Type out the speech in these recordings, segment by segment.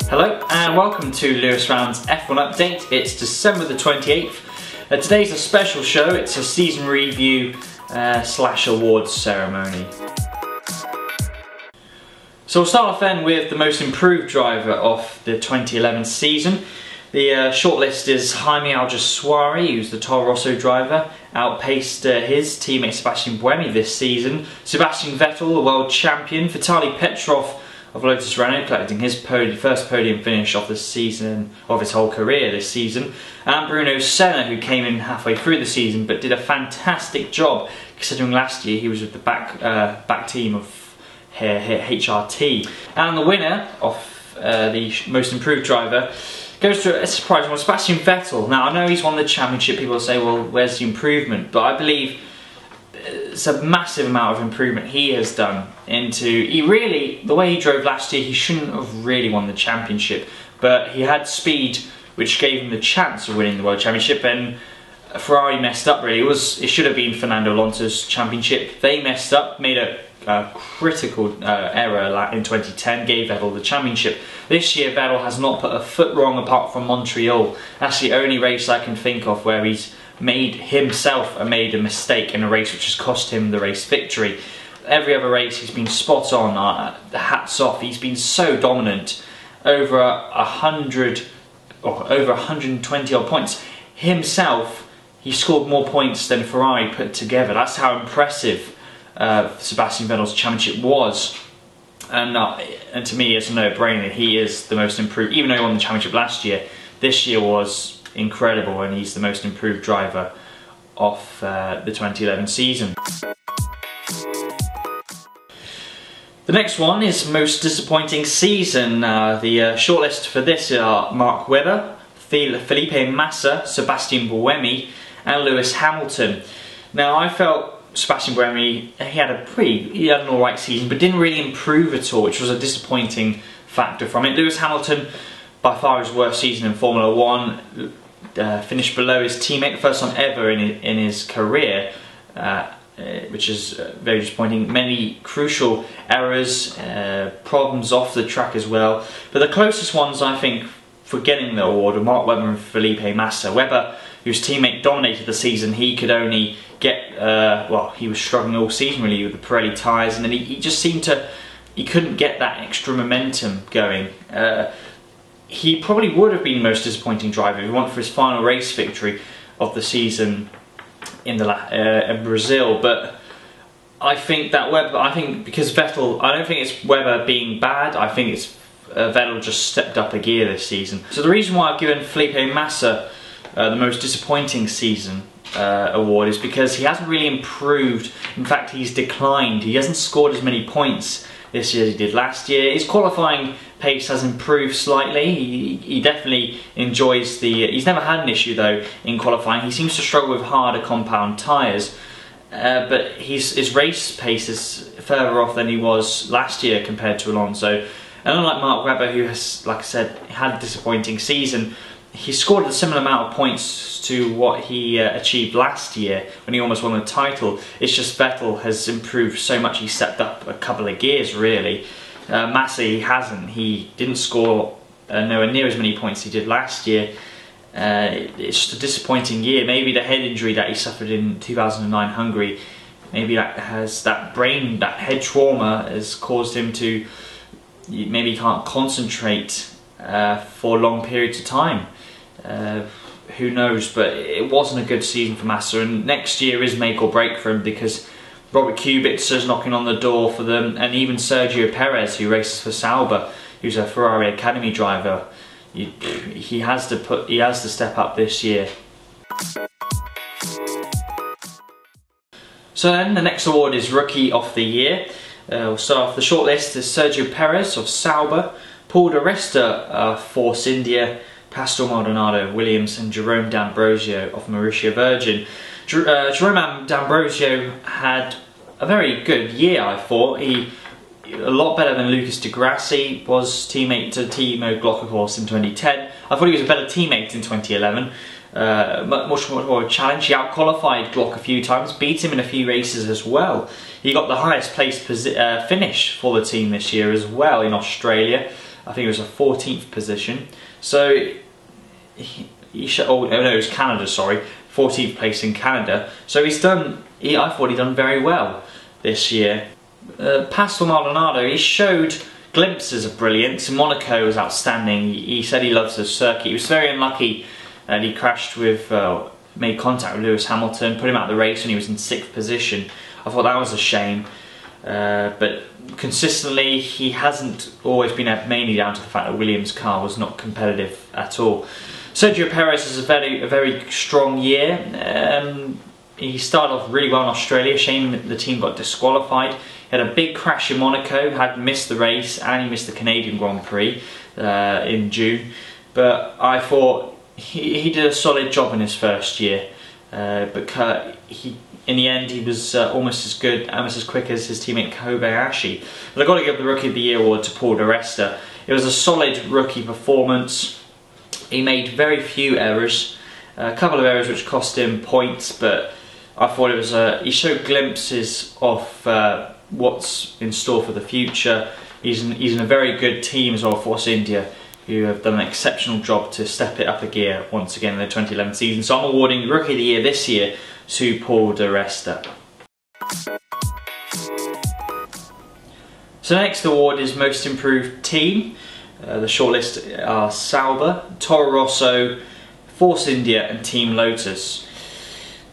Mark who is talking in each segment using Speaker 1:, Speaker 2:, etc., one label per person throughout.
Speaker 1: Hello and welcome to Lewis Round's F1 update. It's December the 28th. Today's a special show. It's a season review slash awards ceremony. So we'll start off then with the most improved driver of the 2011 season. The shortlist is Jaime Alguersuari, who's the Toro Rosso driver, outpaced his teammate Sebastian Buemi this season. Sebastian Vettel, the world champion, Vitaly Petrov of Lotus Renault, collecting his first podium finish of the season, of his whole career this season, and Bruno Senna, who came in halfway through the season but did a fantastic job considering last year he was with the back team of HRT. And the winner of the most improved driver goes to a surprising one, Sebastian Vettel. Now I know he's won the championship, people will say, well, where's the improvement? But I believe it's a massive amount of improvement he has done into, the way he drove last year, he shouldn't have really won the championship, but he had speed which gave him the chance of winning the World Championship, and Ferrari messed up really. It should have been Fernando Alonso's championship. They messed up, made a critical error in 2010, gave Vettel the championship. This year Vettel has not put a foot wrong apart from Montreal. That's the only race I can think of where he's made a mistake in a race which has cost him the race victory. Every other race he's been spot on, hats off. He's been so dominant, over 100 or over 120 odd points. Himself, he scored more points than Ferrari put together. That's how impressive Sebastian Vettel's championship was. And to me it's a no-brainer. He is the most improved, even though he won the championship last year. This year was incredible, and he's the most improved driver of the 2011 season. The next one is most disappointing season. The shortlist for this are Mark Webber, Felipe Massa, Sebastian Buemi and Lewis Hamilton. Now I felt Sebastian Buemi, he had an alright season but didn't really improve at all, which was a disappointing factor from it. Lewis Hamilton, by far his worst season in Formula 1, finished below his teammate, the first time ever in his career, which is very disappointing. Many crucial errors, problems off the track as well. But the closest ones, I think, for getting the award were Mark Webber and Felipe Massa. Webber, whose teammate dominated the season, he could only get, he was struggling all season really with the Pirelli tyres, and then he just seemed to, he couldn't get that extra momentum going. He probably would have been the most disappointing driver if he went for his final race victory of the season in Brazil. But I think that because Vettel, I don't think it's Webber being bad. I think it's Vettel just stepped up a gear this season. So the reason why I've given Felipe Massa the most disappointing season award is because he hasn't really improved. In fact, he's declined. He hasn't scored as many points this year as he did last year. His qualifying pace has improved slightly. He definitely enjoys he's never had an issue though in qualifying. He seems to struggle with harder compound tyres, but his race pace is further off than he was last year compared to Alonso. And unlike Mark Webber, who has, like I said, had a disappointing season, he scored a similar amount of points to what he achieved last year when he almost won the title. It's just Vettel has improved so much. He stepped up a couple of gears really. Massa, he hasn't. He didn't score nowhere near as many points he did last year. It's just a disappointing year. Maybe the head injury that he suffered in 2009 Hungary, maybe that head trauma has caused him to, maybe he can't concentrate for long periods of time. Who knows, but it wasn't a good season for Massa, and next year is make or break for him because Robert Kubica's knocking on the door for them, and even Sergio Perez, who races for Sauber, who's a Ferrari Academy driver, he has to step up this year. So then the next award is Rookie of the Year. We'll start off the shortlist is Sergio Perez of Sauber, Paul di Resta of Force India, Pastor Maldonado, Williams and Jerome D'Ambrosio of Mauritia Virgin. Jerome D'Ambrosio had a very good year, I thought. A lot better than Lucas di Grassi, was teammate to Timo Glock, of course, in 2010. I thought he was a better teammate in 2011. much more of a challenge. He out-qualified Glock a few times, beat him in a few races as well. He got the highest placed finish for the team this year as well in Australia. I think it was a 14th position. So it was Canada, sorry, 14th place in Canada. So I thought he'd done very well this year. Pastor Maldonado, he showed glimpses of brilliance. Monaco was outstanding. He said he loves the circuit. He was very unlucky that he crashed with, made contact with Lewis Hamilton, put him out of the race when he was in 6th position. I thought that was a shame. But consistently, he hasn't always been mainly down to the fact that Williams' car was not competitive at all. Sergio Perez is a very strong year. He started off really well in Australia. Shame that the team got disqualified. He had a big crash in Monaco, had missed the race, and he missed the Canadian Grand Prix in June. But I thought he did a solid job in his first year. But in the end, he was almost as good, almost as quick as his teammate Kobayashi. But I've got to give the Rookie of the Year award to Paul di Resta. It was a solid rookie performance. He made very few errors, a couple of errors which cost him points, but I thought it was he showed glimpses of what's in store for the future. He's in a very good team as well, Force India, who have done an exceptional job to step it up a gear once again in the 2011 season. So I'm awarding Rookie of the Year this year to Paul di Resta. So the next award is Most Improved Team. The shortlist are Sauber, Toro Rosso, Force India and Team Lotus.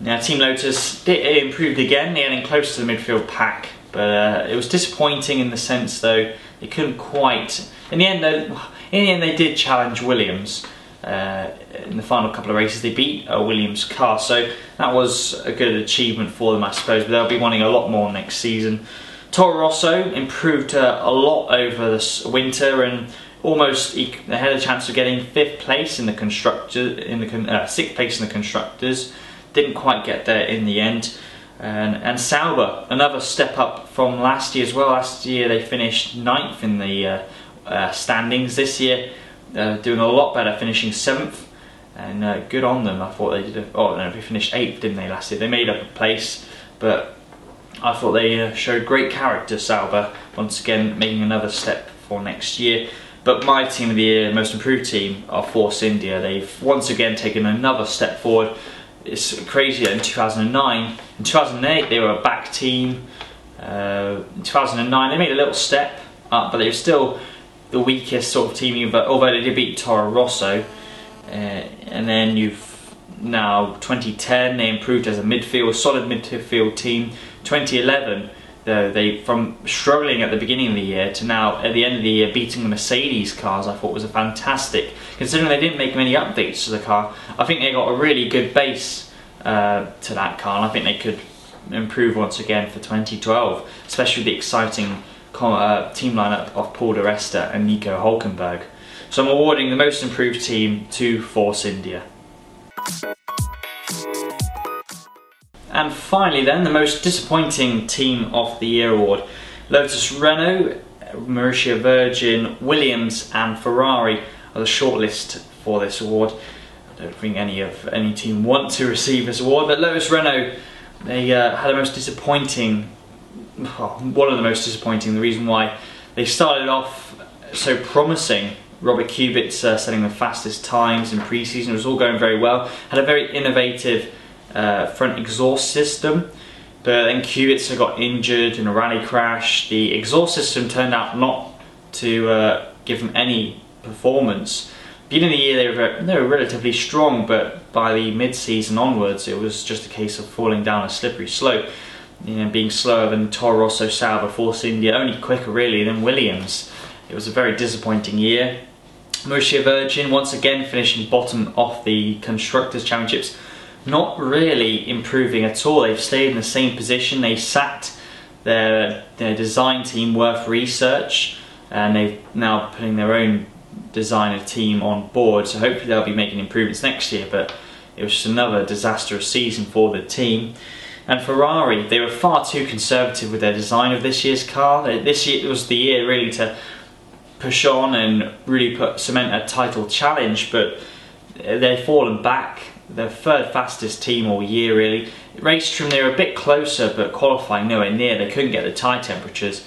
Speaker 1: Now Team Lotus improved again, getting close to the midfield pack, but it was disappointing in the sense though they couldn't quite. In the end they did challenge Williams. In the final couple of races they beat a Williams car, so that was a good achievement for them I suppose, but they'll be wanting a lot more next season. Toro Rosso improved a lot over this winter and they had a chance of getting 5th place in the constructors, 6th place in the constructors. Didn't quite get there in the end. And Sauber, another step up from last year as well. Last year they finished 9th in the standings. This year doing a lot better, finishing 7th, and good on them. I thought they did. They finished 8th, didn't they, last year? They made up a place, but I thought they showed great character. Sauber once again making another step for next year. But my Team of the Year, Most Improved Team, are Force India. They've once again taken another step forward. It's crazy that in 2009, in 2008 they were a back team. In 2009 they made a little step up, but they were still the weakest sort of team, although they did beat Toro Rosso. And then now 2010 they improved as a solid midfield team. 2011 they from struggling at the beginning of the year to now at the end of the year beating the Mercedes cars, I thought was a fantastic, considering they didn't make many updates to the car. I think they got a really good base to that car, and I think they could improve once again for 2012, especially with the exciting team lineup of Paul di Resta and Nico Hülkenberg. So I'm awarding the Most Improved Team to Force India. And finally then, the Most Disappointing Team of the Year award. Lotus Renault, Marussia Virgin, Williams and Ferrari are the shortlist for this award. I don't think any team want to receive this award, but Lotus Renault, they had the most disappointing, one of the most disappointing. The reason why they started off so promising, Robert Kubica setting the fastest times in pre-season, it was all going very well, had a very innovative front exhaust system, but then Kubica got injured in a rally crash. The exhaust system turned out not to give him any performance. Beginning of the year they were relatively strong, but by the mid-season onwards it was just a case of falling down a slippery slope, being slower than Toro Rosso, Sauber, Force India, only quicker really than Williams. It was a very disappointing year. Marussia Virgin once again finishing bottom of the Constructors' Championships, not really improving at all. They've stayed in the same position. They sacked their design team, Worth Research, and they're now putting their own designer team on board, so hopefully they'll be making improvements next year, but it was just another disastrous season for the team. And Ferrari, they were far too conservative with their design of this year's car. This year was the year really to push on and really cement a title challenge, but they've fallen back the third fastest team all year really. Racetrim, they were a bit closer, but qualifying nowhere near. They couldn't get the tyre temperatures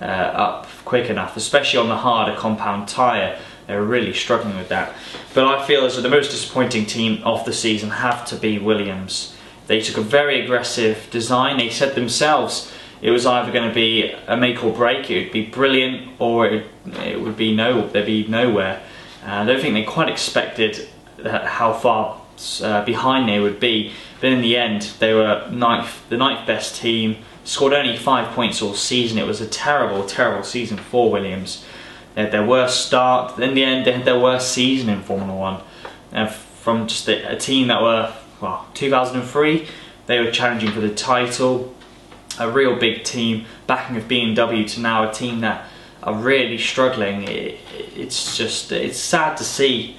Speaker 1: up quick enough, especially on the harder compound tyre. They were really struggling with that. But I feel as though the most disappointing team of the season have to be Williams. They took a very aggressive design. They said themselves it was either going to be a make or break. It would be brilliant, or it would be there'd be nowhere. I don't think they quite expected how far behind they would be. But in the end, they were the ninth best team. Scored only 5 points all season. It was a terrible, terrible season for Williams. They had their worst start. In the end, they had their worst season in Formula 1. And from just a team that were, well, 2003, they were challenging for the title. A real big team, backing of BMW, to now a team that are really struggling. It's sad to see.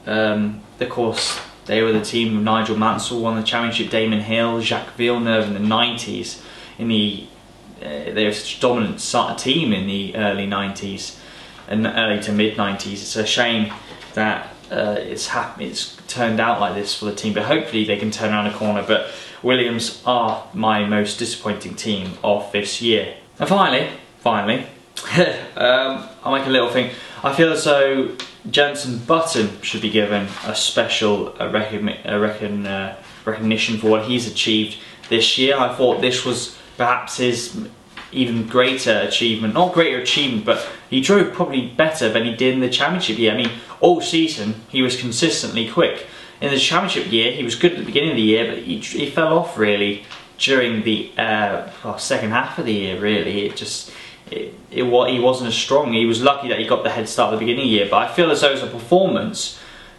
Speaker 1: Of course, they were the team of Nigel Mansell, won the championship, Damon Hill, Jacques Villeneuve in the 90s. They were such a dominant team in the early 90s and early to mid 90s. It's a shame that it's turned out like this for the team, but hopefully they can turn around a corner. But Williams are my most disappointing team of this year. And finally, I'll make a little thing. I feel as though Jenson Button should be given a special recognition for what he's achieved this year. I thought this was perhaps his even greater achievement. Not greater achievement, but he drove probably better than he did in the championship year. I mean, all season he was consistently quick. In the championship year, he was good at the beginning of the year, but he fell off really during the second half of the year. Really, he wasn't as strong. He was lucky that he got the head start at the beginning of the year, but I feel as though as a performance,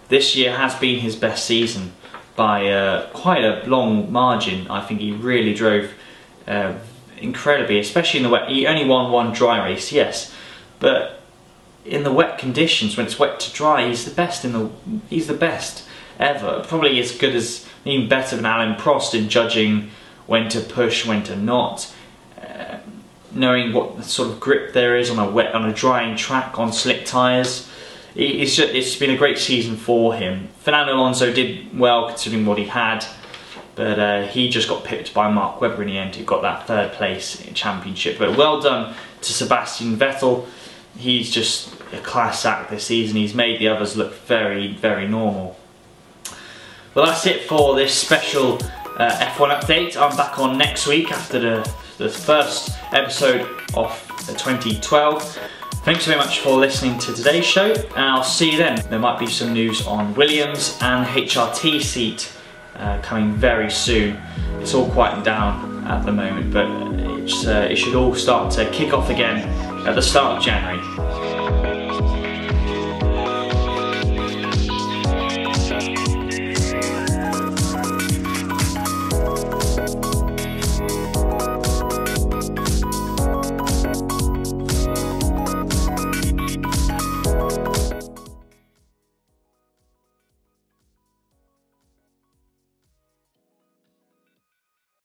Speaker 1: this year has been his best season by quite a long margin. I think he really drove incredibly, especially in the wet. He only won one dry race, yes, but in the wet conditions, when it's wet to dry, he's the best he's the best ever. Probably as good as, even better than Alain Prost in judging when to push, when to not. Knowing what sort of grip there is on a drying track on slick tyres. It's been a great season for him. Fernando Alonso did well considering what he had, but he just got pipped by Mark Webber in the end, who got that third place in championship. But well done to Sebastian Vettel. He's just a class act this season. He's made the others look very, very normal. Well, that's it for this special F1 update. I'm back on next week after the first episode of 2012. Thanks very much for listening to today's show, and I'll see you then. There might be some news on Williams and HRT seat coming very soon. It's all quieting down at the moment, but it should all start to kick off again at the start of January.